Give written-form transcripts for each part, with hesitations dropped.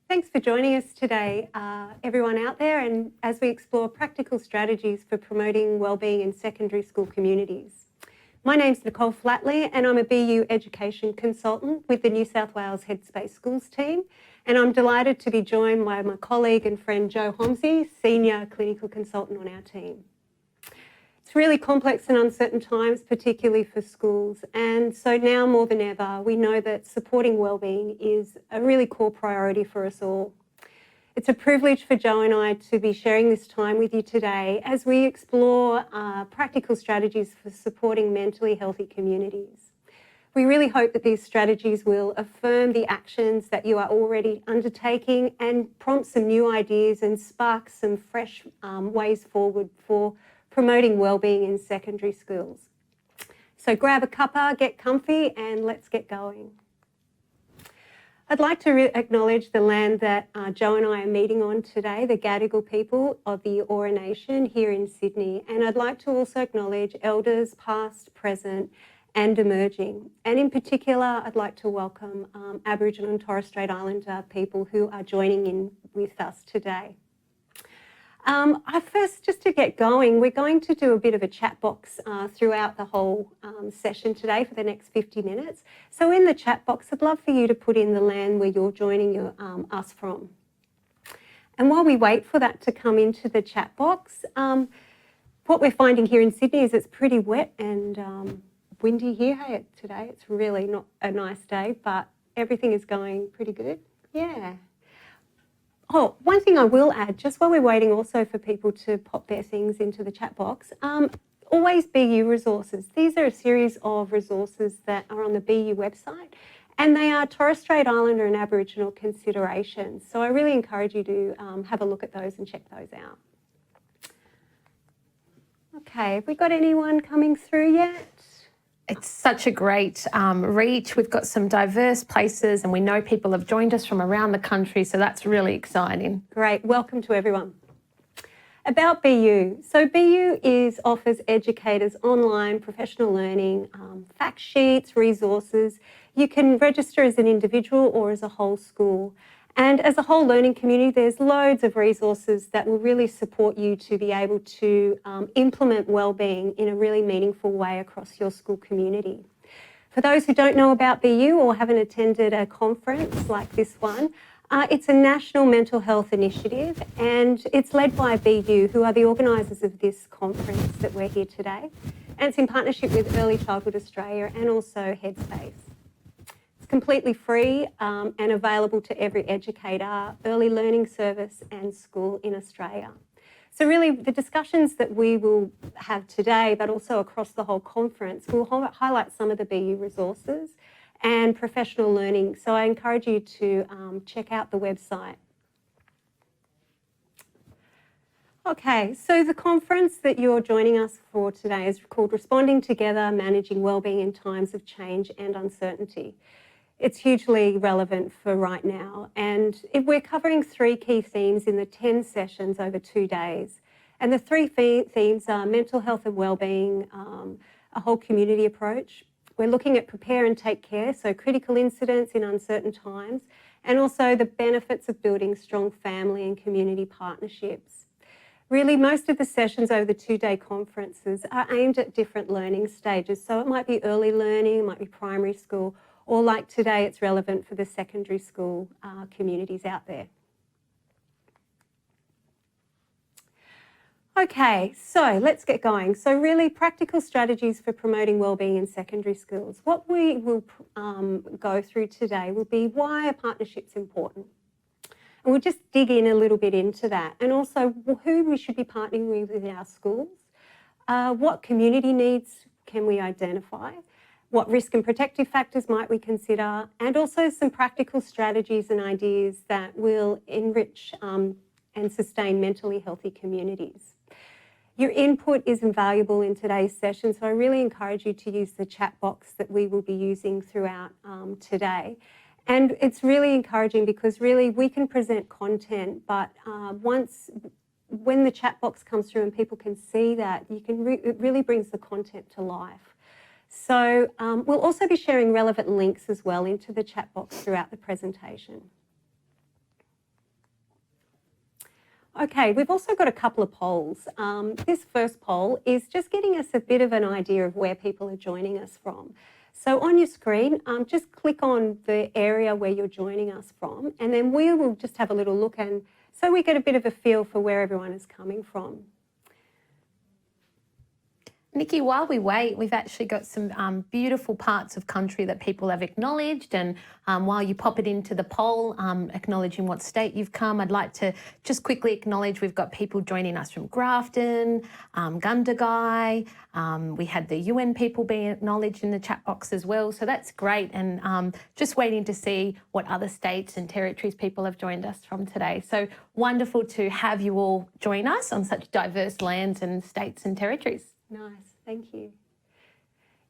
Thanks for joining us today, everyone out there, and as we explore practical strategies for promoting wellbeing in secondary school communities. My name's Nicole Flatley and I'm a BU Education Consultant with the New South Wales Headspace Schools team, and I'm delighted to be joined by my colleague and friend Jo Homsi, Senior Clinical Consultant on our team. It's really complex and uncertain times, particularly for schools, and so now more than ever we know that supporting wellbeing is a really core priority for us all. It's a privilege for Jo and I to be sharing this time with you today as we explore practical strategies for supporting mentally healthy communities. We really hope that these strategies will affirm the actions that you are already undertaking and prompt some new ideas and spark some fresh ways forward for promoting wellbeing in secondary schools. So grab a cuppa, get comfy, and let's get going. I'd like to acknowledge the land that Jo and I are meeting on today, the Gadigal people of the Eora Nation here in Sydney. And I'd like to also acknowledge elders past, present and emerging. And in particular, I'd like to welcome Aboriginal and Torres Strait Islander people who are joining in with us today. First, just to get going, we're going to do a bit of a chat box throughout the whole session today for the next 50 minutes. So in the chat box, I'd love for you to put in the land where you're joining us from. And while we wait for that to come into the chat box, what we're finding here in Sydney is it's pretty wet and windy here today. It's really not a nice day, but everything is going pretty good. Yeah. Oh, one thing I will add, just while we're waiting also for people to pop their things into the chat box, always BU resources. These are a series of resources that are on the BU website, and they are Torres Strait Islander and Aboriginal considerations. So I really encourage you to have a look at those and check those out. Okay, have we got anyone coming through yet? It's such a great reach. We've got some diverse places and we know people have joined us from around the country, so that's really exciting. Great. Welcome to everyone. About BU. So BU offers educators online professional learning, fact sheets, resources. You can register as an individual or as a whole school. And as a whole learning community, there's loads of resources that will really support you to be able to implement wellbeing in a really meaningful way across your school community. For those who don't know about BU or haven't attended a conference like this one, it's a national mental health initiative and it's led by BU, who are the organisers of this conference that we're here today. And it's in partnership with Early Childhood Australia and also Headspace. Completely free and available to every educator, early learning service and school in Australia. So really the discussions that we will have today, but also across the whole conference, will highlight some of the BU resources and professional learning. So I encourage you to check out the website. Okay, so the conference that you're joining us for today is called Responding Together, Managing Wellbeing in Times of Change and Uncertainty. It's hugely relevant for right now, and we're covering three key themes in the 10 sessions over 2 days. And the three themes are mental health and wellbeing, a whole community approach. We're looking at prepare and take care, so critical incidents in uncertain times, and also the benefits of building strong family and community partnerships. Really, most of the sessions over the 2-day conferences are aimed at different learning stages. So it might be early learning, it might be primary school, or like today, it's relevant for the secondary school communities out there. Okay, so let's get going. So really practical strategies for promoting wellbeing in secondary schools. What we will go through today will be why are partnerships important? And we'll just dig in a little bit into that, and also who we should be partnering with in our schools, what community needs can we identify, what risk and protective factors might we consider, and also some practical strategies and ideas that will enrich and sustain mentally healthy communities. Your input is invaluable in today's session, so I really encourage you to use the chat box that we will be using throughout today. And it's really encouraging because really we can present content, but when the chat box comes through and people can see that, it really brings the content to life. So we'll also be sharing relevant links as well into the chat box throughout the presentation. Okay, we've also got a couple of polls. This first poll is just getting us a bit of an idea of where people are joining us from. So on your screen, just click on the area where you're joining us from, and then we will just have a little look, and so we get a bit of a feel for where everyone is coming from. Nikki, while we wait, we've actually got some beautiful parts of country that people have acknowledged, and while you pop it into the poll, acknowledging what state you've come, I'd like to just quickly acknowledge we've got people joining us from Grafton, Gundagai, we had the UN people being acknowledged in the chat box as well, so that's great, and just waiting to see what other states and territories people have joined us from today. So wonderful to have you all join us on such diverse lands and states and territories. Nice, thank you.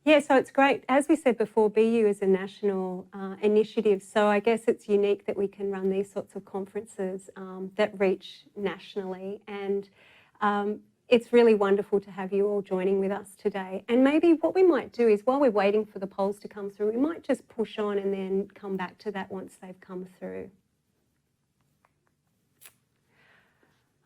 Yeah, so it's great. As we said before, BU is a national initiative, so I guess it's unique that we can run these sorts of conferences that reach nationally, and it's really wonderful to have you all joining with us today. And maybe what we might do is, while we're waiting for the polls to come through, we might just push on and then come back to that once they've come through.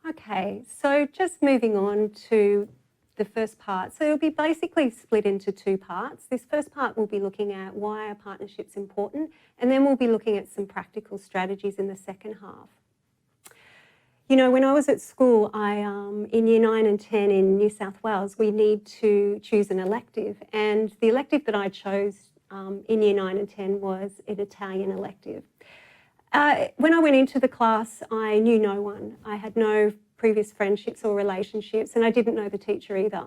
Okay, so just moving on to the first part. So it'll be basically split into two parts. This first part will be looking at why are partnerships important, and then we'll be looking at some practical strategies in the second half. You know, when I was at school, in year 9 and 10 in New South Wales, we need to choose an elective, and the elective that I chose in year 9 and 10 was an Italian elective. When I went into the class, I knew no one. I had no previous friendships or relationships, and I didn't know the teacher either.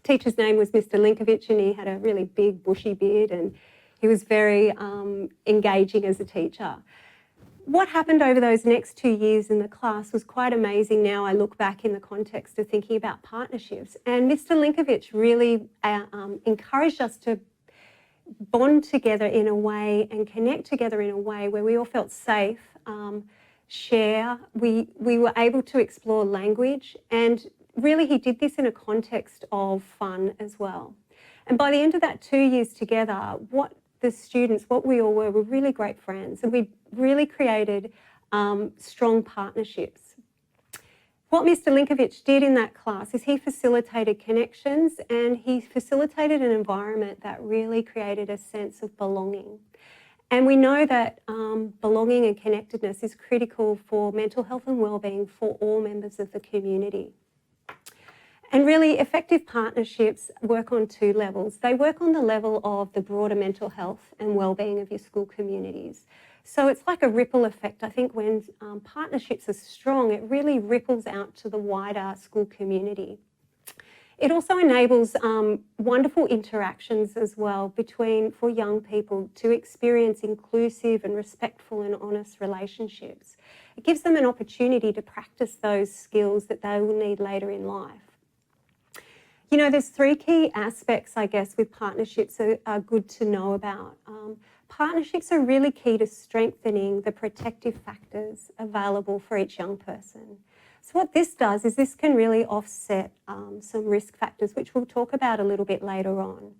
Teacher's name was Mr. Linkovich, and he had a really big bushy beard, and he was very engaging as a teacher. What happened over those next 2 years in the class was quite amazing. Now I look back in the context of thinking about partnerships, and Mr. Linkovich really encouraged us to bond together in a way and connect together in a way where we all felt safe, share. We were able to explore language, and really he did this in a context of fun as well. And by the end of that 2 years together, what we all were really great friends, and we really created strong partnerships. What Mr. Linkovich did in that class is he facilitated connections, and he facilitated an environment that really created a sense of belonging. And we know that belonging and connectedness is critical for mental health and wellbeing for all members of the community. And really, effective partnerships work on two levels. They work on the level of the broader mental health and wellbeing of your school communities. So it's like a ripple effect. I think when partnerships are strong, it really ripples out to the wider school community. It also enables wonderful interactions as well for young people to experience inclusive and respectful and honest relationships. It gives them an opportunity to practice those skills that they will need later in life. You know, there's three key aspects, I guess, with partnerships that are good to know about. Partnerships are really key to strengthening the protective factors available for each young person. So what this does is this can really offset some risk factors, which we'll talk about a little bit later on.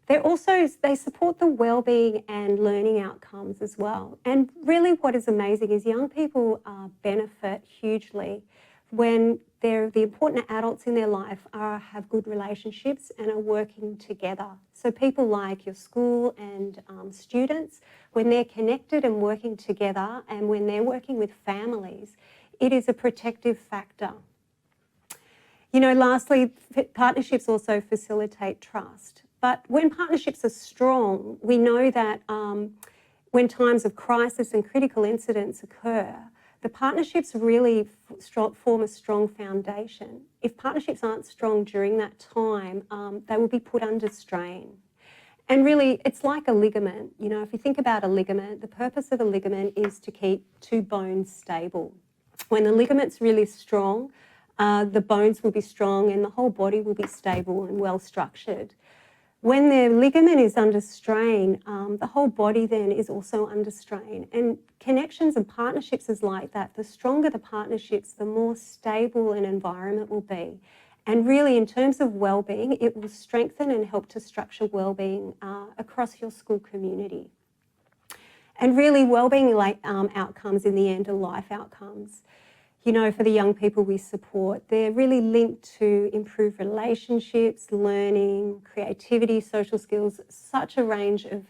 They support the wellbeing and learning outcomes as well. And really what is amazing is young people benefit hugely when the important adults in their life have good relationships and are working together. So people like your school and students, when they're connected and working together, and when they're working with families, it is a protective factor. You know, lastly, partnerships also facilitate trust. But when partnerships are strong, we know that when times of crisis and critical incidents occur, the partnerships really form a strong foundation. If partnerships aren't strong during that time, they will be put under strain. And really, it's like a ligament. You know, if you think about a ligament, the purpose of a ligament is to keep two bones stable. When the ligament's really strong, the bones will be strong and the whole body will be stable and well structured. When the ligament is under strain, the whole body then is also under strain. And connections and partnerships is like that. The stronger the partnerships, the more stable an environment will be. And really, in terms of wellbeing, it will strengthen and help to structure wellbeing across your school community. And really, wellbeing outcomes in the end are life outcomes. for the young people we support, they're really linked to improved relationships, learning, creativity, social skills, such a range of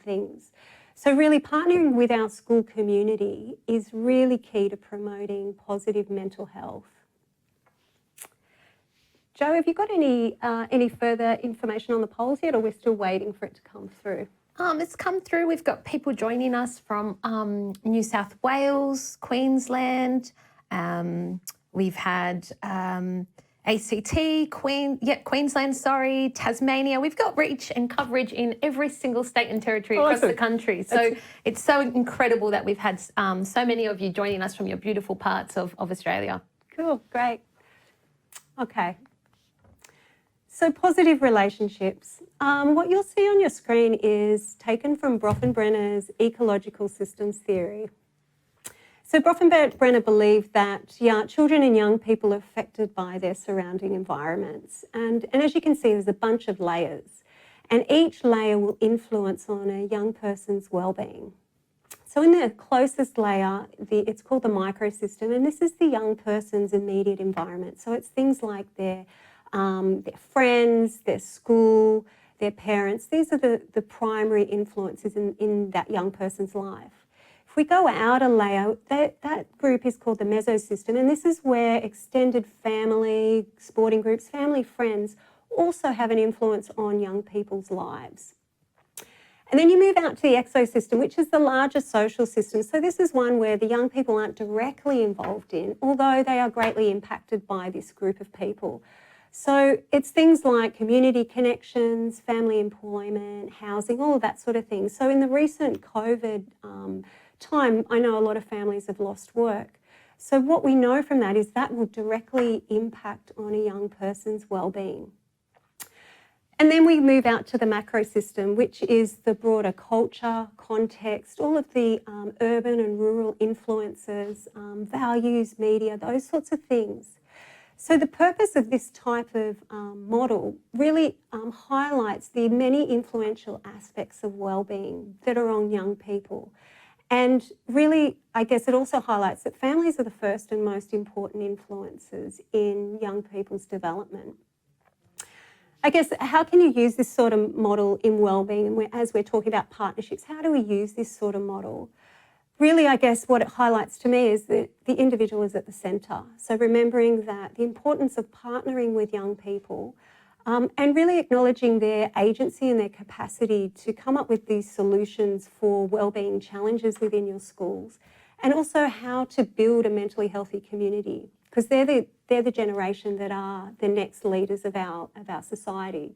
things. So really partnering with our school community is really key to promoting positive mental health. Jo, have you got any further information on the polls yet, or we're still waiting for it to come through? It's come through. We've got people joining us from New South Wales, Queensland. We've had ACT, Queensland, Tasmania. We've got reach and coverage in every single state and territory across the country. So it's so incredible that we've had so many of you joining us from your beautiful parts of Australia. Cool, great. Okay. So positive relationships. What you'll see on your screen is taken from Bronfenbrenner's ecological systems theory. So Bronfenbrenner believed that children and young people are affected by their surrounding environments. And as you can see, there's a bunch of layers. And each layer will influence on a young person's well-being. So in the closest layer, it's called the microsystem, and this is the young person's immediate environment. So it's things like their friends, their school, their parents. These are the primary influences in that young person's life. If we go out a layer, that group is called the mesosystem, and this is where extended family, sporting groups, family, friends also have an influence on young people's lives. And then you move out to the exosystem, which is the larger social system. So this is one where the young people aren't directly involved in, although they are greatly impacted by this group of people. So it's things like community connections, family employment, housing, all of that sort of thing. So in the recent COVID time, I know a lot of families have lost work. So what we know from that is that will directly impact on a young person's well-being. And then we move out to the macro system, which is the broader culture, context, all of the urban and rural influences, values, media, those sorts of things. So the purpose of this type of model really highlights the many influential aspects of well-being that are on young people. And really, I guess it also highlights that families are the first and most important influences in young people's development. I guess, how can you use this sort of model in wellbeing? And as we're talking about partnerships, how do we use this sort of model? Really, I guess what it highlights to me is that the individual is at the centre. So remembering that the importance of partnering with young people and really acknowledging their agency and their capacity to come up with these solutions for wellbeing challenges within your schools, and also how to build a mentally healthy community, because they're the generation that are the next leaders of our society.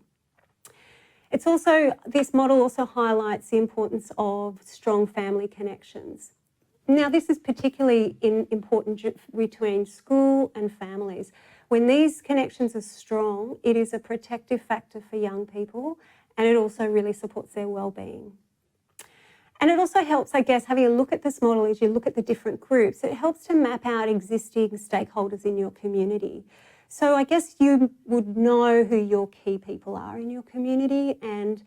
It's also, this model also highlights the importance of strong family connections. Now, this is particularly important between school and families. When these connections are strong, it is a protective factor for young people, and it also really supports their well-being. And it also helps, I guess, having a look at this model as you look at the different groups, it helps to map out existing stakeholders in your community. So I guess you would know who your key people are in your community, and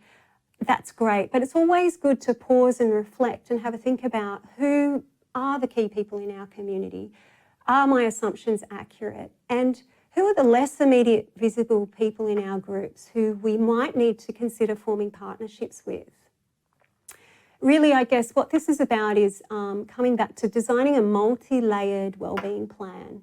that's great. But it's always good to pause and reflect and have a think about who are the key people in our community. Are my assumptions accurate? And who are the less immediate visible people in our groups who we might need to consider forming partnerships with? Really, I guess what this is about is coming back to designing a multi-layered wellbeing plan.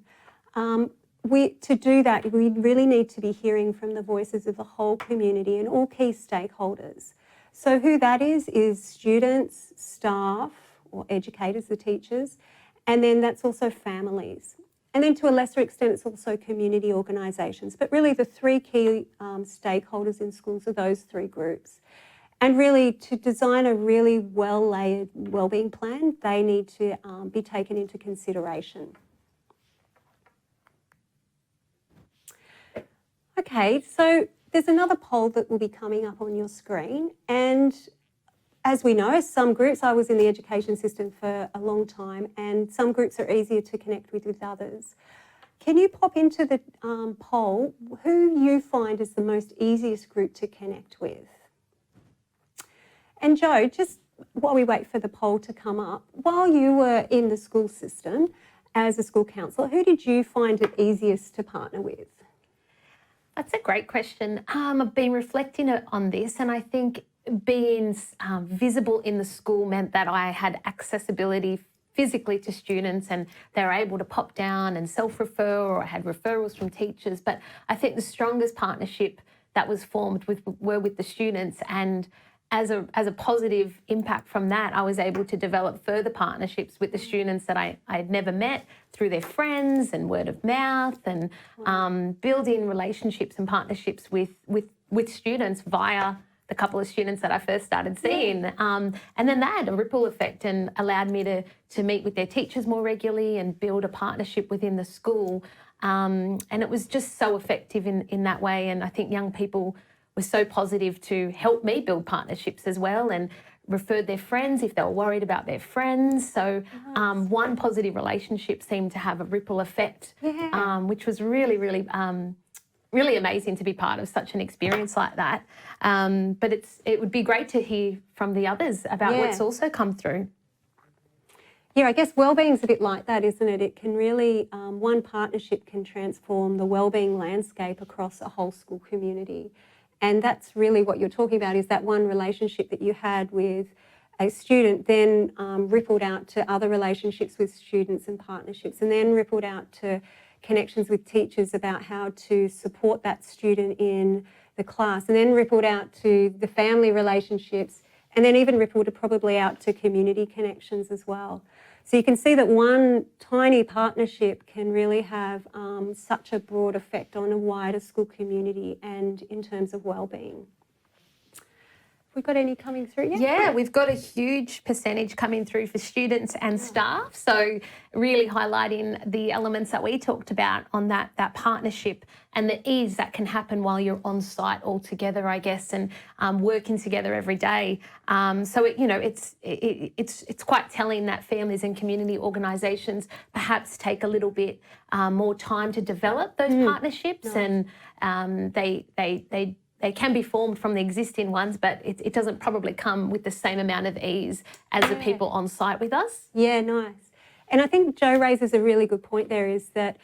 To do that, we really need to be hearing from the voices of the whole community and all key stakeholders. So who that is students, staff, or educators, the teachers, and then that's also families. And then to a lesser extent, it's also community organisations. But really the three key stakeholders in schools are those three groups. And really to design a really well-layered wellbeing plan, they need to be taken into consideration. Okay, so there's another poll that will be coming up on your screen, and as we know, some groups, I was in the education system for a long time, and some groups are easier to connect with others. Can you pop into the poll who you find is the most easiest group to connect with? And Jo, just while we wait for the poll to come up, while you were in the school system as a school counsellor, who did you find it easiest to partner with? That's a great question. I've been reflecting on this, and I think being visible in the school meant that I had accessibility physically to students, and they were able to pop down and self-refer, or I had referrals from teachers. But I think the strongest partnership that was formed were with the students, and as a positive impact from that, I was able to develop further partnerships with the students that I had never met through their friends and word of mouth, and building relationships and partnerships with students via the couple of students that I first started seeing. And then that had a ripple effect and allowed me to meet with their teachers more regularly and build a partnership within the school. And it was just so effective in that way. And I think young people were so positive to help me build partnerships as well, and referred their friends if they were worried about their friends. So one positive relationship seemed to have a ripple effect, which was really, really, really amazing to be part of such an experience like that. But it would be great to hear from the others about what's also come through. Yeah, I guess wellbeing's a bit like that, isn't it? It can really, one partnership can transform the wellbeing landscape across a whole school community. And that's really what you're talking about, is that one relationship that you had with a student then rippled out to other relationships with students and partnerships, and then rippled out to connections with teachers about how to support that student in the class, and then rippled out to the family relationships, and then even rippled probably out to community connections as well. So you can see that one tiny partnership can really have such a broad effect on a wider school community and in terms of wellbeing. Have we got any coming through yet? Yeah, we've got a huge percentage coming through for students and staff. So really highlighting the elements that we talked about on that partnership and the ease that can happen while you're on site all together, I guess, and working together every day. So it's quite telling that families and community organisations perhaps take a little bit more time to develop those partnerships, and they can be formed from the existing ones, but it doesn't probably come with the same amount of ease as the people on site with us. Yeah, nice. And I think Jo raises a really good point there, is that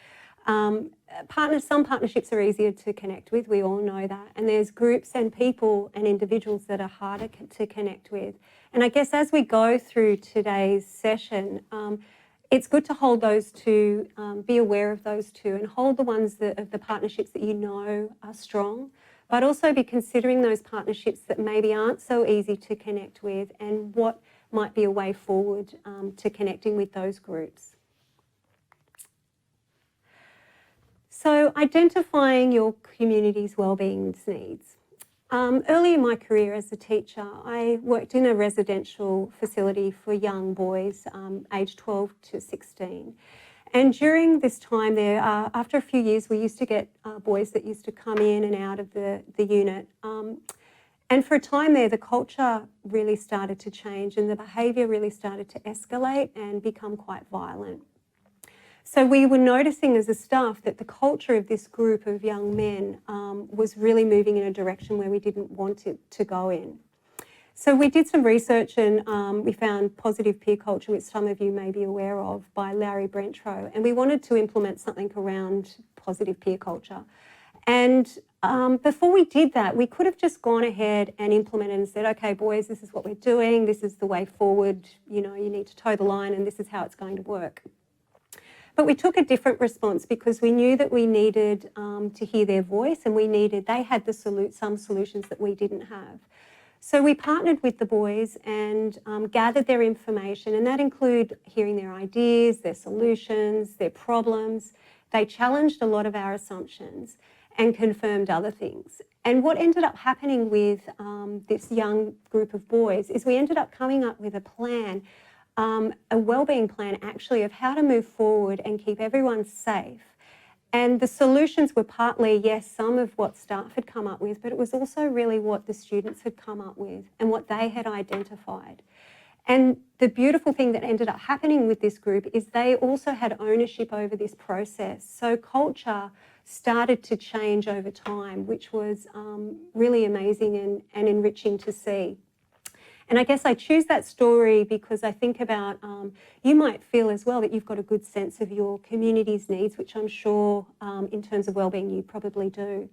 some partnerships are easier to connect with, we all know that, and there's groups and people and individuals that are harder to connect with. And I guess as we go through today's session, it's good to hold those two, be aware of those two, and hold the ones of the partnerships that you know are strong, but also be considering those partnerships that maybe aren't so easy to connect with, and what might be a way forward to connecting with those groups. So identifying your community's wellbeing needs. Early in my career as a teacher, I worked in a residential facility for young boys aged 12 to 16. And during this time there, after a few years, we used to get boys that used to come in and out of the unit. And for a time there, the culture really started to change, and the behaviour really started to escalate and become quite violent. So we were noticing as a staff that the culture of this group of young men was really moving in a direction where we didn't want it to go in. So we did some research, and we found Positive Peer Culture, which some of you may be aware of, by Larry Brentro, and we wanted to implement something around positive peer culture. And before we did that, we could have just gone ahead and implemented and said, okay, boys, this is what we're doing, this is the way forward, you know, you need to toe the line, and this is how it's going to work. But we took a different response, because we knew that we needed to hear their voice, and they had some solutions that we didn't have. So we partnered with the boys and gathered their information, and that included hearing their ideas, their solutions, their problems. They challenged a lot of our assumptions and confirmed other things. And what ended up happening with this young group of boys is we ended up coming up with a plan, a wellbeing plan actually, of how to move forward and keep everyone safe. And the solutions were partly, yes, some of what staff had come up with, but it was also really what the students had come up with and what they had identified. And the beautiful thing that ended up happening with this group is they also had ownership over this process. So culture started to change over time, which was really amazing and enriching to see. And I guess I choose that story because I think about, you might feel as well that you've got a good sense of your community's needs, which I'm sure in terms of wellbeing you probably do.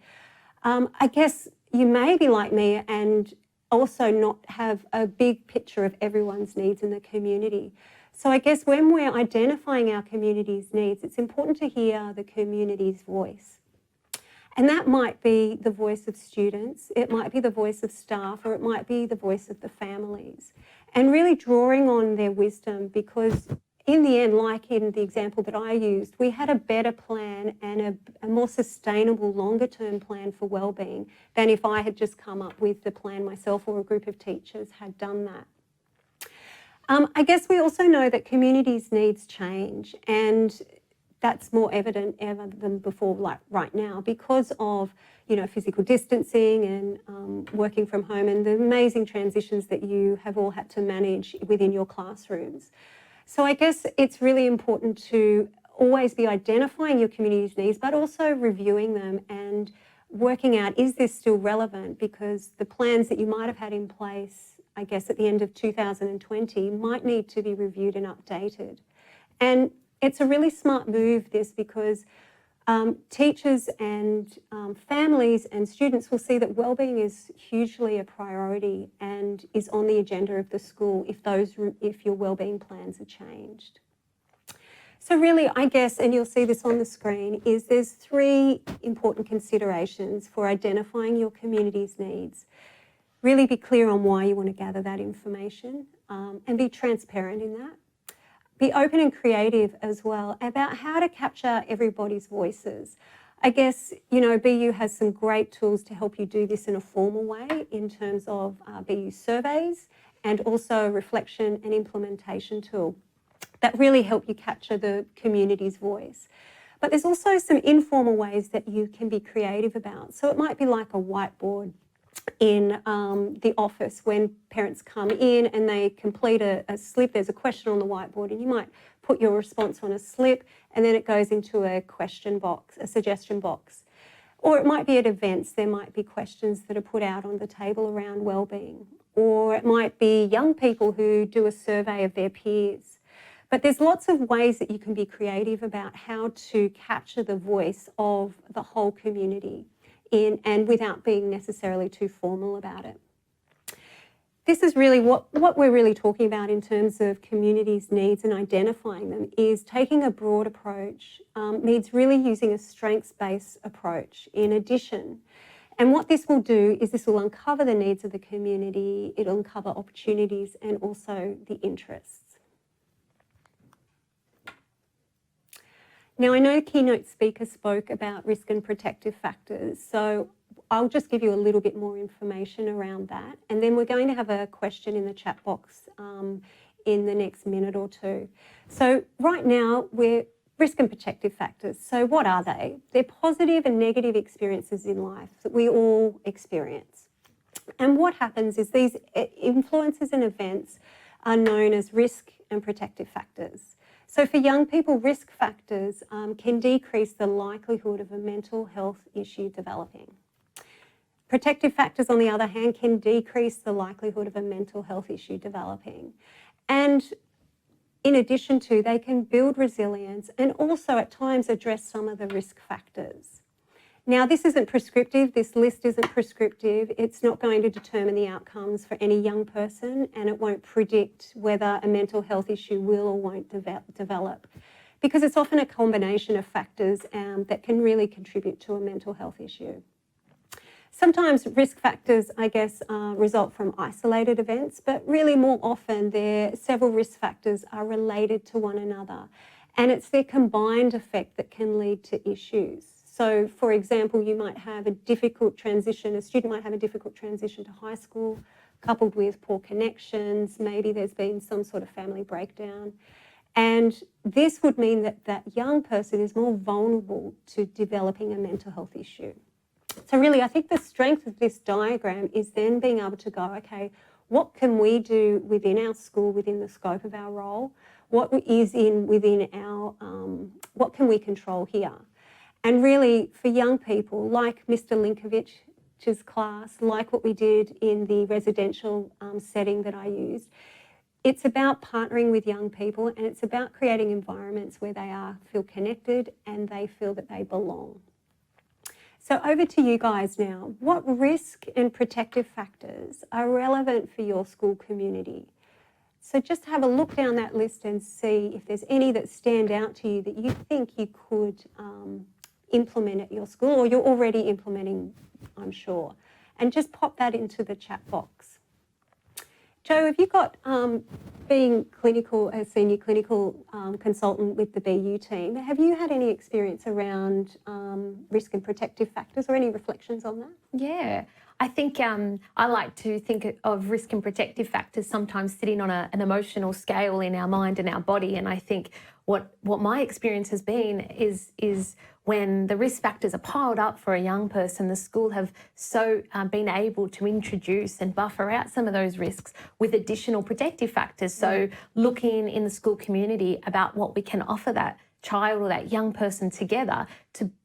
I guess you may be like me and also not have a big picture of everyone's needs in the community. So I guess when we're identifying our community's needs, it's important to hear the community's voice. And that might be the voice of students, it might be the voice of staff, or it might be the voice of the families. And really drawing on their wisdom, because in the end, like in the example that I used, we had a better plan and a more sustainable, longer term plan for wellbeing than if I had just come up with the plan myself or a group of teachers had done that. I guess we also know that communities' needs change, and that's more evident ever than before, like right now, because of, you know, physical distancing and working from home and the amazing transitions that you have all had to manage within your classrooms. So I guess it's really important to always be identifying your community's needs, but also reviewing them and working out, is this still relevant? Because the plans that you might have had in place, I guess, at the end of 2020 might need to be reviewed and updated. And it's a really smart move, this, because teachers and families and students will see that wellbeing is hugely a priority and is on the agenda of the school if your wellbeing plans are changed. So really, I guess, and you'll see this on the screen, is there's 3 important considerations for identifying your community's needs. Really be clear on why you want to gather that information and be transparent in that. Be open and creative as well about how to capture everybody's voices. I guess, you know, BU has some great tools to help you do this in a formal way in terms of BU surveys and also a reflection and implementation tool that really help you capture the community's voice. But there's also some informal ways that you can be creative about. So it might be like a whiteboard in the office when parents come in and they complete a slip. There's a question on the whiteboard and you might put your response on a slip and then it goes into a question box, a suggestion box. Or it might be at events, there might be questions that are put out on the table around wellbeing. Or it might be young people who do a survey of their peers. But there's lots of ways that you can be creative about how to capture the voice of the whole community and without being necessarily too formal about it. This is really what we're really talking about in terms of communities' needs and identifying them, is taking a broad approach, means really using a strengths-based approach in addition. And what this will do is this will uncover the needs of the community, it'll uncover opportunities and also the interests. Now, I know the keynote speaker spoke about risk and protective factors, so I'll just give you a little bit more information around that. And then we're going to have a question in the chat box in the next minute or two. So right now, we're risk and protective factors. So what are they? They're positive and negative experiences in life that we all experience. And what happens is these influences and events are known as risk and protective factors. So for young people, risk factors can decrease the likelihood of a mental health issue developing. Protective factors, on the other hand, can decrease the likelihood of a mental health issue developing. And in addition to, they can build resilience and also at times address some of the risk factors. Now, this isn't prescriptive, this list isn't prescriptive, it's not going to determine the outcomes for any young person and it won't predict whether a mental health issue will or won't develop, because it's often a combination of factors that can really contribute to a mental health issue. Sometimes risk factors, I guess, result from isolated events, but really more often several risk factors are related to one another and it's their combined effect that can lead to issues. So, for example, you might have a difficult transition, a student might have a difficult transition to high school, coupled with poor connections, maybe there's been some sort of family breakdown. And this would mean that that young person is more vulnerable to developing a mental health issue. So really, I think the strength of this diagram is then being able to go, okay, what can we do within our school, within the scope of our role? What is within our, what can we control here? And really, for young people, like Mr. Linkovich teacher's class, like what we did in the residential setting that I used. It's about partnering with young people, and it's about creating environments where they feel connected and they feel that they belong. So over to you guys now. What risk and protective factors are relevant for your school community? So just have a look down that list and see if there's any that stand out to you that you think you could implement at your school, or you're already implementing, I'm sure. And just pop that into the chat box. Jo, have you got, being a senior clinical consultant with the BU team, have you had any experience around risk and protective factors, or any reflections on that? Yeah, I think I like to think of risk and protective factors sometimes sitting on an emotional scale in our mind and our body. And I think what my experience has been is when the risk factors are piled up for a young person, the school have been able to introduce and buffer out some of those risks with additional protective factors. So looking in the school community about what we can offer that child or that young person together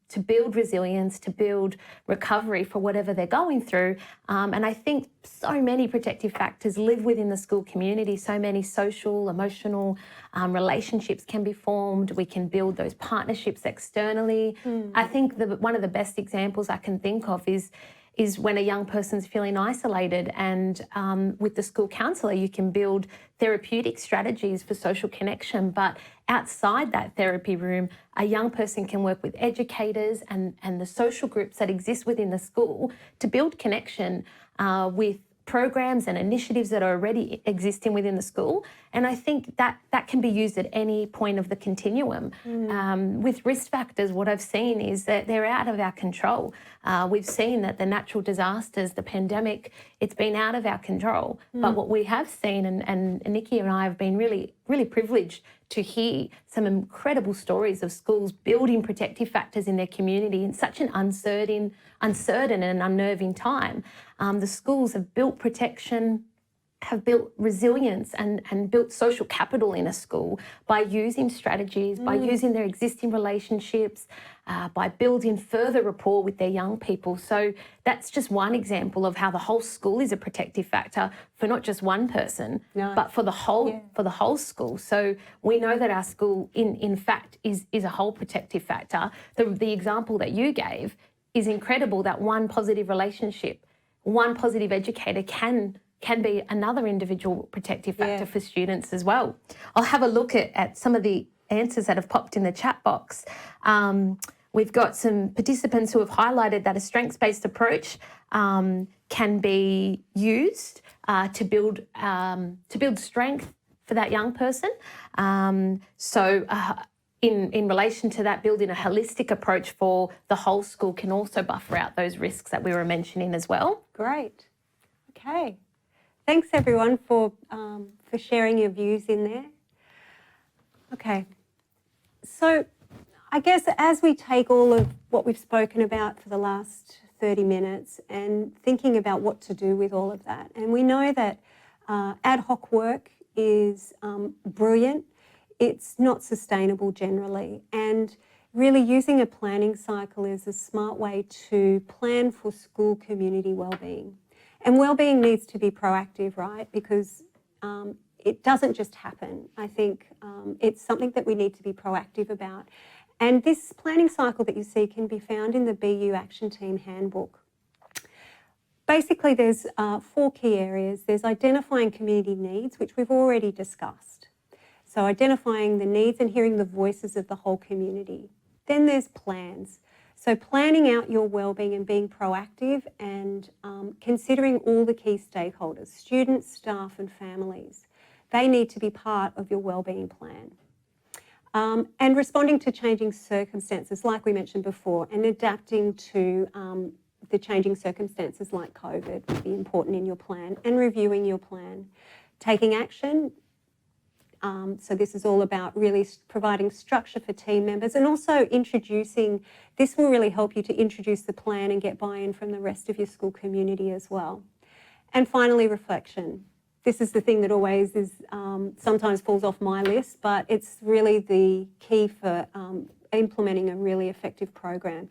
to build resilience, to build recovery for whatever they're going through. And I think so many protective factors live within the school community. So many social, emotional relationships can be formed. We can build those partnerships externally. I think one of the best examples I can think of is when a young person's feeling isolated, and with the school counsellor you can build therapeutic strategies for social connection. But outside that therapy room, a young person can work with educators and the social groups that exist within the school to build connection with programs and initiatives that are already existing within the school. And I think that can be used at any point of the continuum. With risk factors, what I've seen is that they're out of our control. We've seen that the natural disasters, the pandemic, it's been out of our control. But what we have seen, and Nikki and I have been really, really privileged to hear some incredible stories of schools building protective factors in their community in such an uncertain and unnerving time. The schools have built protection, have built resilience and built social capital in a school by using strategies, by using their existing relationships, by building further rapport with their young people. So that's just one example of how the whole school is a protective factor for not just one person, but for the whole school. So we know that our school, in fact, is a whole protective factor. The example that you gave is incredible, that one positive relationship, one positive educator can be another individual protective factor for students as well. I'll have a look at some of the answers that have popped in the chat box. We've got some participants who have highlighted that a strengths-based approach can be used to build strength for that young person. In relation to that, building a holistic approach for the whole school can also buffer out those risks that we were mentioning as well. Great. Okay. Thanks everyone for sharing your views in there. Okay. So I guess as we take all of what we've spoken about for the last 30 minutes and thinking about what to do with all of that, and we know that ad hoc work is brilliant. It's not sustainable generally, and really using a planning cycle is a smart way to plan for school community wellbeing. And wellbeing needs to be proactive, right? Because it doesn't just happen. I think it's something that we need to be proactive about. And this planning cycle that you see can be found in the BU Action Team Handbook. Basically, there's 4 key areas. There's identifying community needs, which we've already discussed. So identifying the needs and hearing the voices of the whole community. Then there's plans. So planning out your wellbeing and being proactive and considering all the key stakeholders, students, staff and families. They need to be part of your wellbeing plan. And responding to changing circumstances, like we mentioned before, and adapting to the changing circumstances like COVID would be important in your plan, and reviewing your plan. Taking action. So this is all about really providing structure for team members, and also introducing, this will really help you to introduce the plan and get buy-in from the rest of your school community as well. And finally, reflection. This is the thing that always is, sometimes falls off my list, but it's really the key for implementing a really effective program.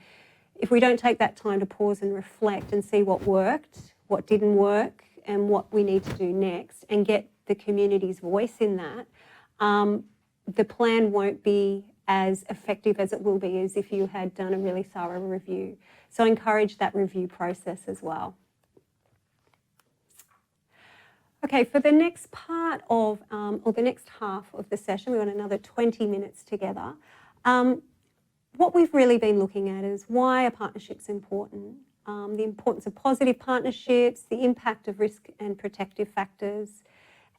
if we don't take that time to pause and reflect and see what worked, what didn't work, and what we need to do next, and get the community's voice in that, the plan won't be as effective as it will be as if you had done a really thorough review. So I encourage that review process as well. Okay, for the next part of, or the next half of the session, we've got another 20 minutes together. What we've really been looking at is why are partnerships important, the importance of positive partnerships, the impact of risk and protective factors,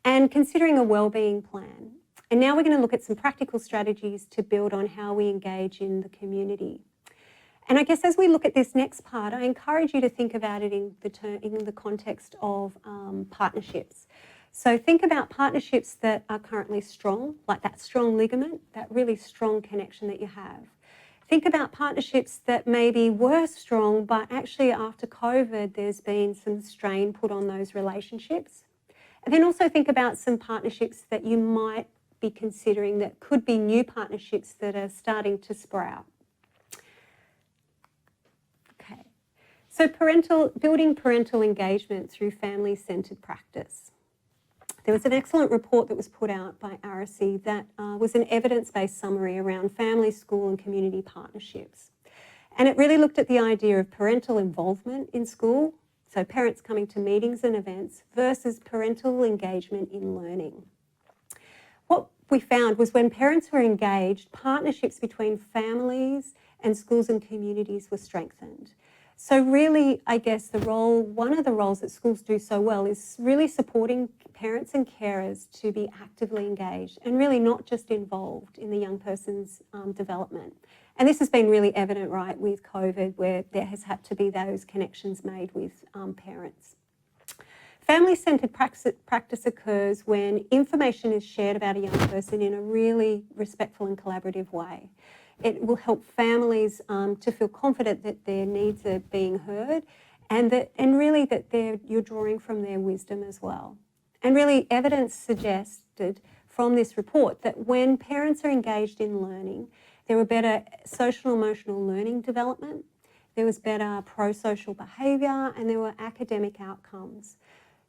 and considering a wellbeing plan. And now we're going to look at some practical strategies to build on how we engage in the community. And I guess as we look at this next part, I encourage you to think about it in the context of partnerships. So think about partnerships that are currently strong, like that strong ligament, that really strong connection that you have. Think about partnerships that maybe were strong, but actually after COVID, there's been some strain put on those relationships. And then also think about some partnerships that you might be considering that could be new partnerships that are starting to sprout. Okay, so building parental engagement through family-centred practice. There was an excellent report that was put out by RSE that was an evidence-based summary around family, school and community partnerships. And it really looked at the idea of parental involvement in school, so parents coming to meetings and events, versus parental engagement in learning. What we found was when parents were engaged, partnerships between families and schools and communities were strengthened. So really, I guess one of the roles that schools do so well is really supporting parents and carers to be actively engaged and really not just involved in the young person's development. And this has been really evident, right, with COVID, where there has had to be those connections made with parents. Family-centred practice occurs when information is shared about a young person in a really respectful and collaborative way. It will help families to feel confident that their needs are being heard and really that you're drawing from their wisdom as well. And really evidence suggested from this report that when parents are engaged in learning, there were better social and emotional learning development, there was better pro-social behaviour, and there were academic outcomes.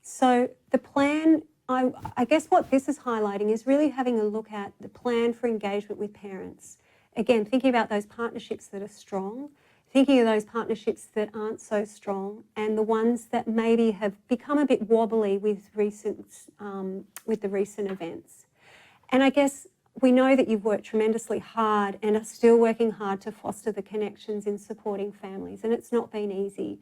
So the plan, I guess what this is highlighting is really having a look at the plan for engagement with parents. Again, thinking about those partnerships that are strong, thinking of those partnerships that aren't so strong, and the ones that maybe have become a bit wobbly with the recent events. And I guess we know that you've worked tremendously hard and are still working hard to foster the connections in supporting families, and it's not been easy.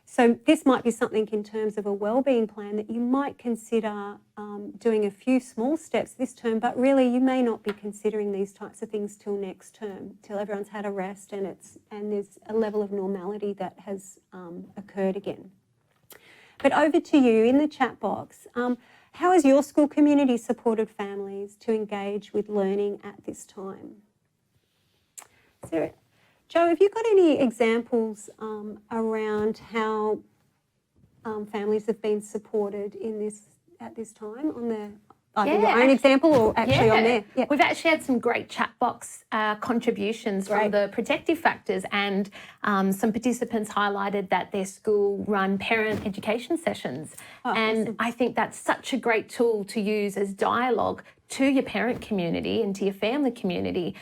So this might be something in terms of a wellbeing plan that you might consider doing a few small steps this term, but really you may not be considering these types of things till next term, till everyone's had a rest and there's a level of normality that has occurred again. But over to you in the chat box. How has your school community supported families to engage with learning at this time? So, Jo, have you got any examples around how families have been supported at this time on either your own example or actually on there? Yeah. We've actually had some great chat box contributions from the protective factors, and some participants highlighted that their school run parent education sessions. Awesome. I think that's such a great tool to use as dialogue to your parent community and to your family community.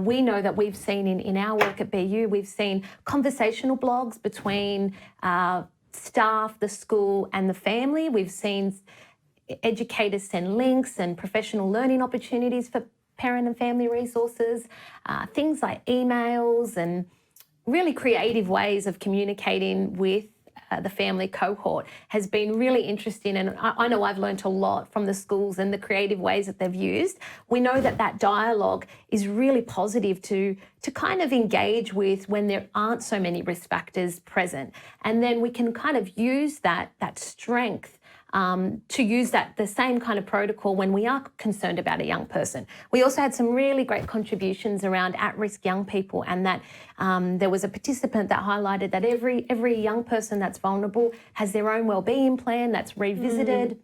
We know that we've seen in our work at BU, we've seen conversational blogs between staff, the school and the family. We've seen educators send links and professional learning opportunities for parent and family resources, things like emails and really creative ways of communicating with the family cohort has been really interesting, and I know I've learnt a lot from the schools and the creative ways that they've used. We know that dialogue is really positive to kind of engage with when there aren't so many risk factors present, and then we can kind of use that strength to use the same kind of protocol when we are concerned about a young person. We also had some really great contributions around at-risk young people, and that there was a participant that highlighted that every young person that's vulnerable has their own wellbeing plan that's revisited.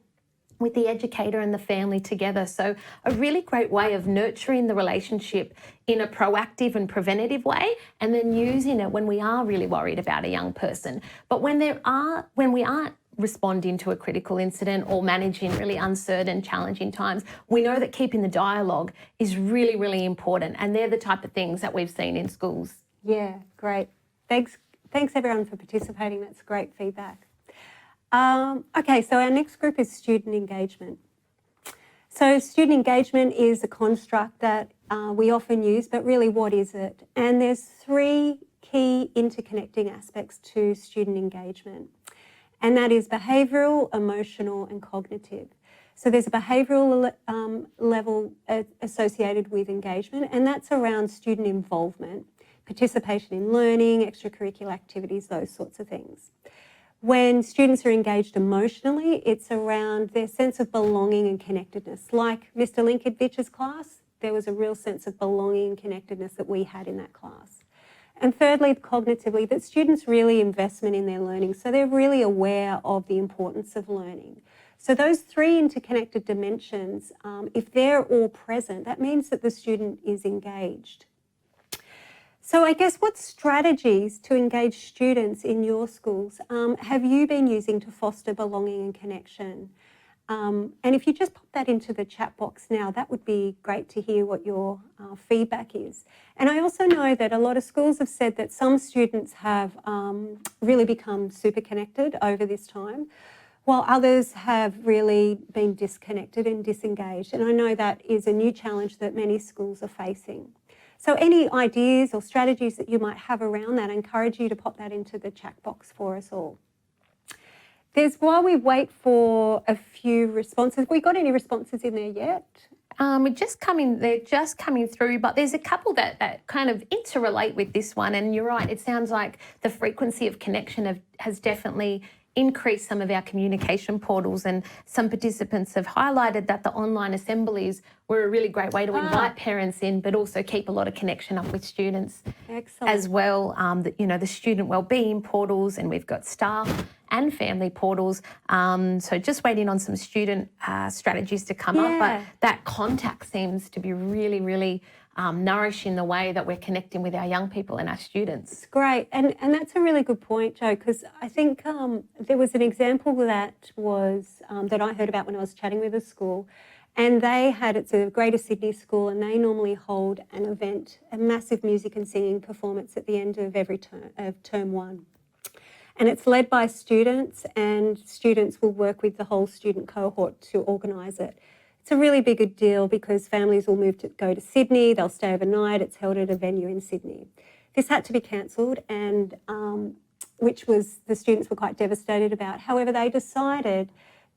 with the educator and the family together. So a really great way of nurturing the relationship in a proactive and preventative way, and then using it when we are really worried about a young person. But when we aren't responding to a critical incident or managing really uncertain, challenging times, we know that keeping the dialogue is really, really important. And they're the type of things that we've seen in schools. Yeah, great. Thanks everyone for participating. That's great feedback. Okay, so our next group is student engagement. So student engagement is a construct that we often use, but really what is it? And there's three key interconnecting aspects to student engagement. And that is behavioural, emotional and cognitive. So there's a behavioural level associated with engagement, and that's around student involvement, participation in learning, extracurricular activities, those sorts of things. When students are engaged emotionally, it's around their sense of belonging and connectedness. Like Mr. Linkovich's class, there was a real sense of belonging and connectedness that we had in that class. And thirdly, cognitively, that students really investment in their learning. So they're really aware of the importance of learning. So those three interconnected dimensions, if they're all present, that means that the student is engaged. So I guess what strategies to engage students in your schools have you been using to foster belonging and connection? And if you just pop that into the chat box now, that would be great to hear what your feedback is. And I also know that a lot of schools have said that some students have really become super connected over this time, while others have really been disconnected and disengaged. And I know that is a new challenge that many schools are facing. So any ideas or strategies that you might have around that, I encourage you to pop that into the chat box for us all. While we wait for a few responses, have we got any responses in there yet? They're just coming through, but there's a couple that kind of interrelate with this one. And you're right, it sounds like the frequency of connection has definitely increased some of our communication portals, and some participants have highlighted that the online assemblies were a really great way to invite parents in, but also keep a lot of connection up with students. Excellent. As well. The student wellbeing portals, and we've got staff and family portals. So just waiting on some student strategies to come up, but that contact seems to be really, really nourishing the way that we're connecting with our young people and our students. It's great. And that's a really good point, Jo, because I think there was an example that was that I heard about when I was chatting with a school, and it's a Greater Sydney school, and they normally hold an event, a massive music and singing performance at the end of every term one. And it's led by students, and students will work with the whole student cohort to organise it. It's a really big deal because families will go to Sydney, they'll stay overnight, it's held at a venue in Sydney. This had to be cancelled, and which the students were quite devastated about. However, they decided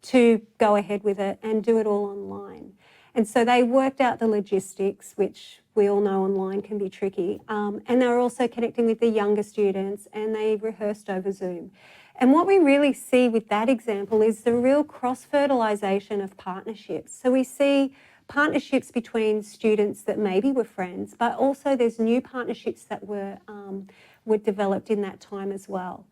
to go ahead with it and do it all online. And so they worked out the logistics, which we all know online can be tricky, and they were also connecting with the younger students, and they rehearsed over Zoom. And what we really see with that example is the real cross-fertilisation of partnerships. So we see partnerships between students that maybe were friends, but also there's new partnerships that were developed in that time as well.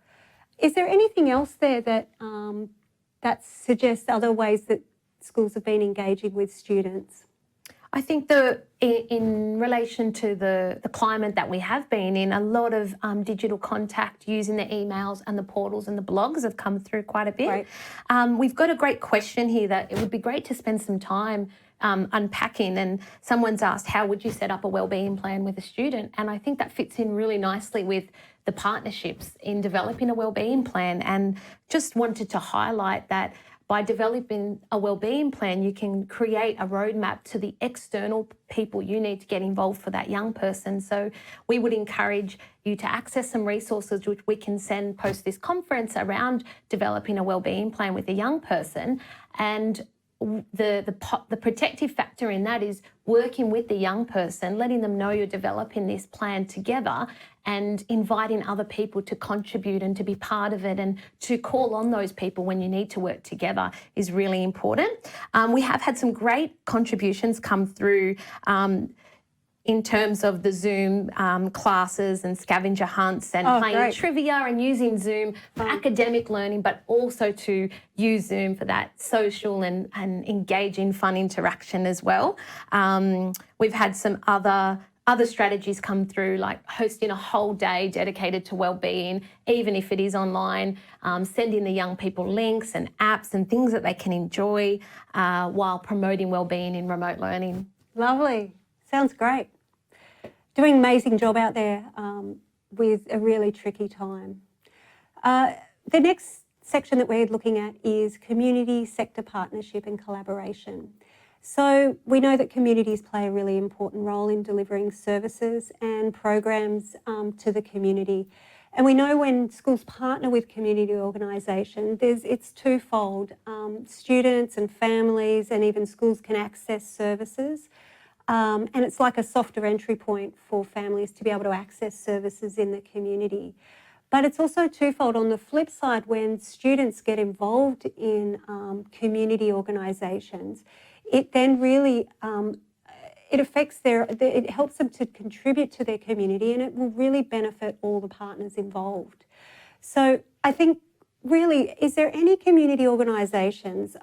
Is there anything else there that suggests other ways that schools have been engaging with students? I think in relation to the climate that we have been in, a lot of digital contact using the emails and the portals and the blogs have come through quite a bit. Right. We've got a great question here that it would be great to spend some time unpacking, and someone's asked, how would you set up a wellbeing plan with a student? And I think that fits in really nicely with the partnerships in developing a wellbeing plan, and just wanted to highlight that by developing a wellbeing plan, you can create a roadmap to the external people you need to get involved for that young person. So we would encourage you to access some resources which we can send post this conference around developing a wellbeing plan with a young person. And the protective factor in that is working with the young person, letting them know you're developing this plan together, and inviting other people to contribute and to be part of it, and to call on those people when you need to work together is really important. We have had some great contributions come through in terms of the Zoom classes and scavenger hunts and playing great. trivia and using Zoom for academic learning, but also to use Zoom for that social and engaging fun interaction as well. We've had some other strategies come through, like hosting a whole day dedicated to wellbeing, even if it is online, sending the young people links and apps and things that they can enjoy while promoting wellbeing in remote learning. Lovely. Sounds great. Doing an amazing job out there with a really tricky time. The next section that we're looking at is community sector partnership and collaboration. So we know that communities play a really important role in delivering services and programs to the community. And we know when schools partner with community organisations, it's twofold. Students and families and even schools can access services. And it's like a softer entry point for families to be able to access services in the community. But it's also twofold. On the flip side, when students get involved in community organisations, it then really it affects it helps them to contribute to their community, and it will really benefit all the partners involved. So I think really, is there any community organisations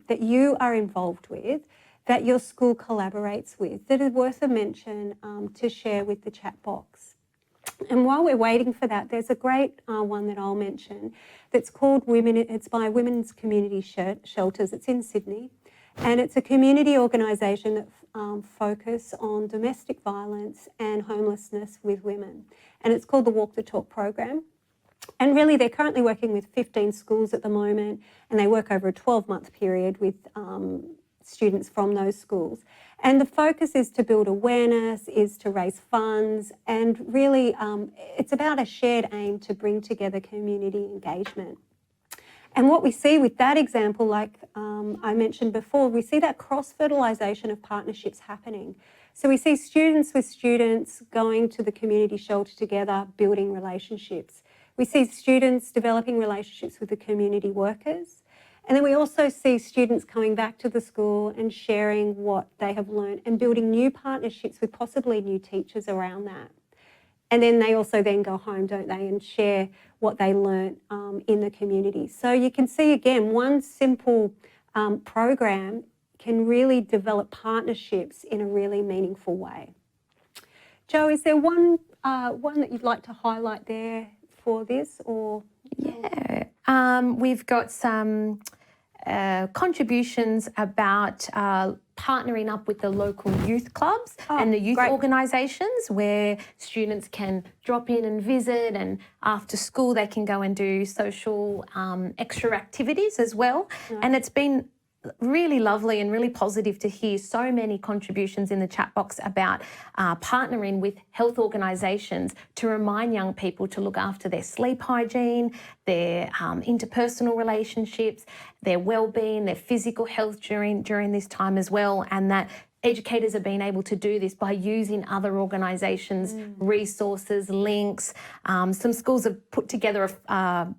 that you are involved with that your school collaborates with that are worth a mention to share with the chat box? And while we're waiting for that, there's a great one that I'll mention that's called it's by Women's Community Shelters. It's in Sydney. And it's a community organisation that focus on domestic violence and homelessness with women. And it's called the Walk the Talk program. And really, they're currently working with 15 schools at the moment, and they work over a 12-month period with students from those schools. And the focus is to build awareness, is to raise funds, and really it's about a shared aim to bring together community engagement. And what we see with that example, like I mentioned before, we see that cross-fertilisation of partnerships happening. So we see students with students going to the community shelter together, building relationships. We see students developing relationships with the community workers. And then we also see students coming back to the school and sharing what they have learned and building new partnerships with possibly new teachers around that. And then they also then go home, don't they, and share what they learnt in the community. So you can see, again, one simple program can really develop partnerships in a really meaningful way. Jo, is there one that you'd like to highlight there for this? Or we've got some contributions about partnering up with the local youth clubs and the youth organisations, where students can drop in and visit, and after school they can go and do social extra activities as well. And it's been really lovely and really positive to hear so many contributions in the chat box about partnering with health organisations to remind young people to look after their sleep hygiene, their interpersonal relationships, their well-being, their physical health during this time as well, and that educators have been able to do this by using other organisations' resources, links. Some schools have put together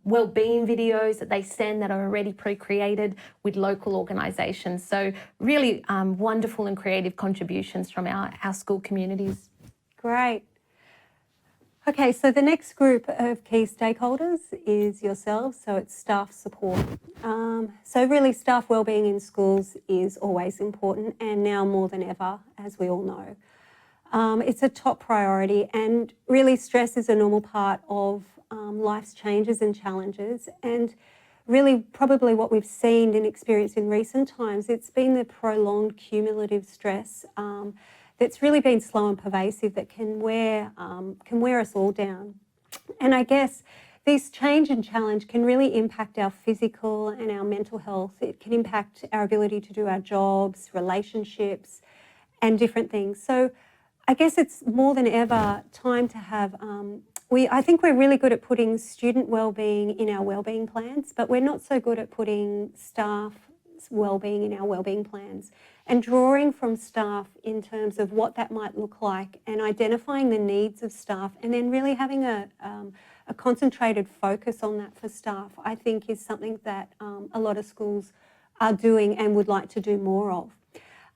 wellbeing videos that they send that are already pre-created with local organisations. So really wonderful and creative contributions from our school communities. Great. Okay, so the next group of key stakeholders is yourselves, so it's staff support. So really staff wellbeing in schools is always important, and now more than ever, as we all know. It's a top priority, and really stress is a normal part of life's changes and challenges, and really probably what we've seen and experienced in recent times, it's been the prolonged cumulative stress that's really been slow and pervasive that can wear us all down. And I guess this change and challenge can really impact our physical and our mental health. It can impact our ability to do our jobs, relationships, and different things. So I guess it's more than ever time to have, I think we're really good at putting student wellbeing in our wellbeing plans, but we're not so good at putting staff wellbeing in our wellbeing plans, and drawing from staff in terms of what that might look like, and identifying the needs of staff, and then really having a concentrated focus on that for staff, I think is something that a lot of schools are doing and would like to do more of.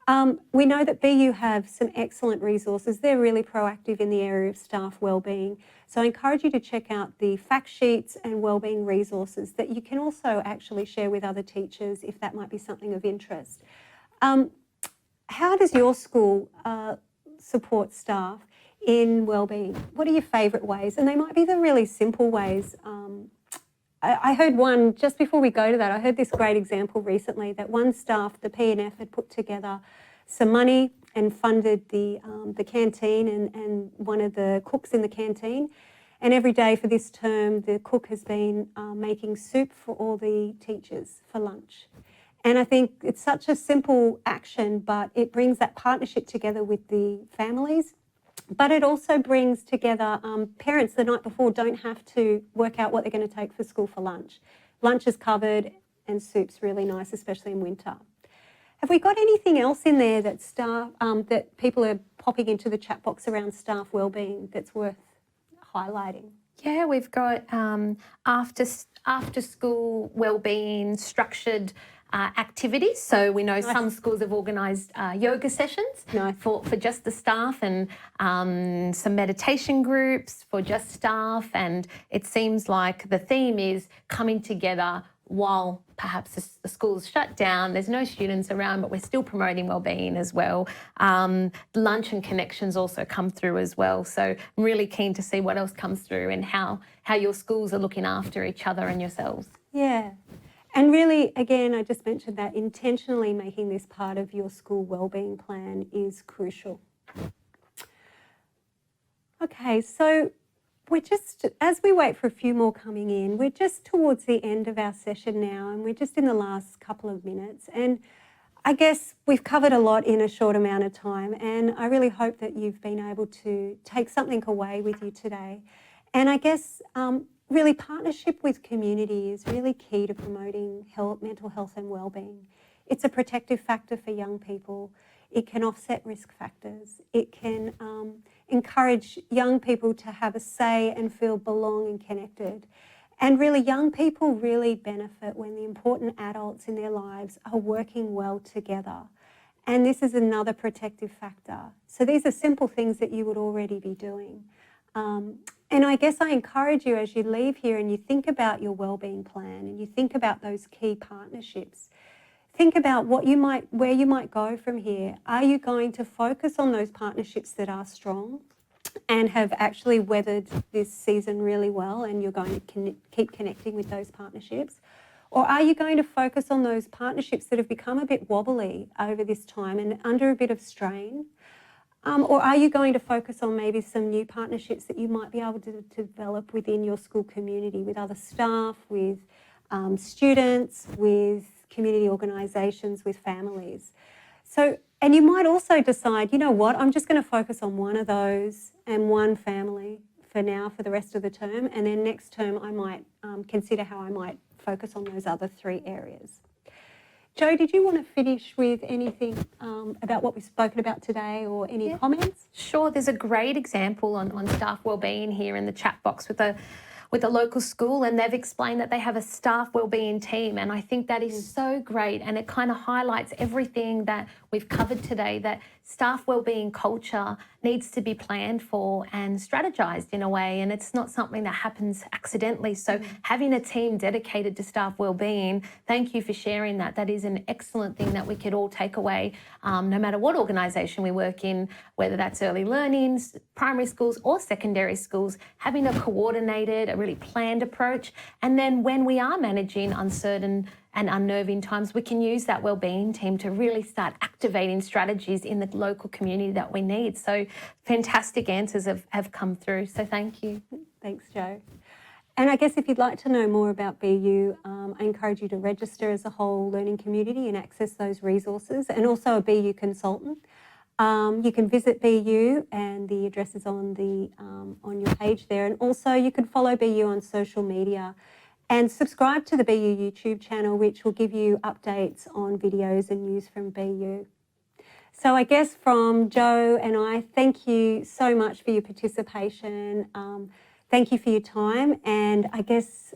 We know that BU have some excellent resources. They're really proactive in the area of staff wellbeing. So I encourage you to check out the fact sheets and wellbeing resources that you can also actually share with other teachers if that might be something of interest. How does your school support staff in wellbeing? What are your favourite ways? And they might be the really simple ways. I heard one, just before we go to that, I heard this great example recently that one staff, the P&F, had put together some money and funded the canteen and one of the cooks in the canteen. And every day for this term, the cook has been making soup for all the teachers for lunch. And I think it's such a simple action, but it brings that partnership together with the families. But it also brings together parents the night before don't have to work out what they're going to take for school for lunch. Lunch is covered and soup's really nice, especially in winter. Have we got anything else in there that that people are popping into the chat box around staff wellbeing that's worth highlighting? Yeah, we've got after school wellbeing structured activities. So we know some schools have organised yoga sessions for just the staff and some meditation groups for just staff. And it seems like the theme is coming together while perhaps the school's shut down, there's no students around, but we're still promoting wellbeing as well. Lunch and connections also come through as well. So I'm really keen to see what else comes through and how your schools are looking after each other and yourselves. Yeah. And really, again, I just mentioned that intentionally making this part of your school wellbeing plan is crucial. Okay, so we're just, as we wait for a few more coming in, we're just towards the end of our session now and we're just in the last couple of minutes. And I guess we've covered a lot in a short amount of time and I really hope that you've been able to take something away with you today. And I guess really partnership with community is really key to promoting mental health and wellbeing. It's a protective factor for young people. It can offset risk factors. It can encourage young people to have a say and feel belong and connected. And really young people really benefit when the important adults in their lives are working well together. And this is another protective factor. So these are simple things that you would already be doing. And I guess I encourage you as you leave here and you think about your wellbeing plan and you think about those key partnerships, think about where you might go from here. Are you going to focus on those partnerships that are strong and have actually weathered this season really well and you're going to keep connecting with those partnerships? Or are you going to focus on those partnerships that have become a bit wobbly over this time and under a bit of strain? Or are you going to focus on maybe some new partnerships that you might be able to develop within your school community with other staff, with students, with community organisations, with families? So, and you might also decide, you know what, I'm just going to focus on one of those and one family for now for the rest of the term, and then next term I might consider how I might focus on those other 3 areas. Jo, did you want to finish with anything about what we've spoken about today or any comments? Sure, there's a great example on staff wellbeing here in the chat box with a local school, and they've explained that they have a staff wellbeing team, and I think that is so great, and it kind of highlights everything that we've covered today, that staff wellbeing culture needs to be planned for and strategized in a way, and it's not something that happens accidentally. So having a team dedicated to staff wellbeing, thank you for sharing that. That is an excellent thing that we could all take away, no matter what organisation we work in, whether that's early learning, primary schools or secondary schools, having a coordinated, a really planned approach. And then when we are managing uncertain and unnerving times, we can use that wellbeing team to really start activating strategies in the local community that we need. So fantastic answers have come through. So thank you. Thanks, Jo. And I guess if you'd like to know more about BU, I encourage you to register as a whole learning community and access those resources, and also a BU consultant. You can visit BU and the address is on your page there, and also you can follow BU on social media and subscribe to the BU YouTube channel, which will give you updates on videos and news from BU. So I guess from Jo and I, thank you so much for your participation. Thank you for your time. And I guess,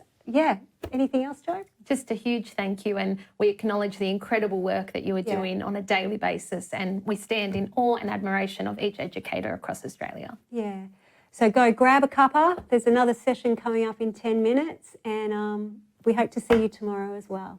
Anything else, Jo? Just a huge thank you, and we acknowledge the incredible work that you are Yeah. doing on a daily basis, and we stand in awe and admiration of each educator across Australia. Yeah. So go grab a cuppa. There's another session coming up in 10 minutes, and we hope to see you tomorrow as well.